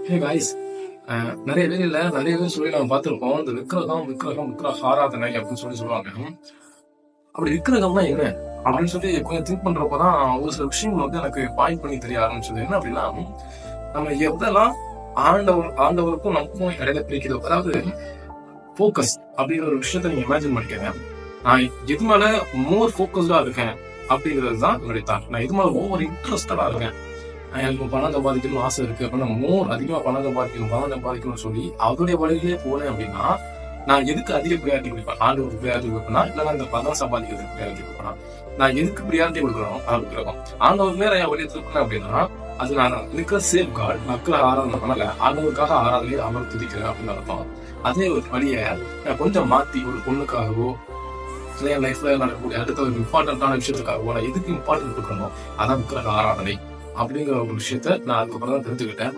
Hey guys, நிறைய பேர் இல்ல நிறைய பேர் சொல்லி நம்ம பார்த்திருப்போம். இந்த விக்கிரகம் விக்கிரகம் விக்கிரக ஆராதனை அப்படின்னு சொல்லுவாங்க. அப்படி விக்கிரகம்னா என்ன அப்படின்னு சொல்லி கொஞ்சம் திங்க் பண்றப்பதான் ஒரு சில விஷயங்கள் எனக்கு பாயிண்ட் பண்ணி தெரிய ஆரம்பிச்சது. என்ன அப்படின்னா, நம்ம எதெல்லாம் ஆண்டவருக்கும் நமக்கும் இடையில பிரிக்கிறோம். அதாவது போக்கஸ் அப்படிங்கிற ஒரு விஷயத்த நீங்க இமேஜின் பண்ணிக்கங்க. நான் எது மேல மோர் போக்கஸ்டா இருக்கேன் அப்படிங்கிறது தான் என்னுடைய தாட். நான் எது மேல ஓவர் இன்ட்ரெஸ்டடா இருக்கேன், எனக்கு பணம் சம்பாதிக்கணும்னு ஆசை இருக்கு அப்படின்னா மோர் அதிகமா பணம் சம்பாதிக்கணும்னு சொல்லி அவருடைய வழியிலேயே போனேன் அப்படின்னா, நான் எதுக்கு அதிக ப்ரியாரிட்டி கொடுப்பேன்? ஆண்டவருக்கு ப்ரியாரிட்டி கொடுப்பேனா, இல்லைன்னா இந்த பணம் சம்பாதிக்கிறதுக்கு ப்ரியாரிட்டி கொடுப்பேனா? நான் எதுக்கு ப்ரியாரிட்டி கொடுக்கணும்? விக்கிரகம் ஆண்டவர் மேல என் வழியை திருப்பினேன் அப்படின்னா, அது நான் இருக்கிற சேஃப் கார்டு மக்கள் ஆராதனை பண்ணல, ஆண்டவருக்காக ஆராதனை அவர் துதிக்கிறேன் அப்படின்னு அர்த்தம். அதே ஒரு வழியை நான் கொஞ்சம் மாத்தி ஒரு பொண்ணுக்காகவோ என் லைஃப்ல நடக்கக்கூடிய அடுத்த ஒரு இம்பார்ட்டன்டான விஷயத்துக்காகவோ நான் எதுக்கு இம்பார்ட்டன்ட் கொடுக்கணும், அதான் விக்கிரக ஆராதனை அப்படிங்கிற ஒரு விஷயத்த நான் அதுக்கப்புறம் தான் தெரிஞ்சுக்கிட்டேன்.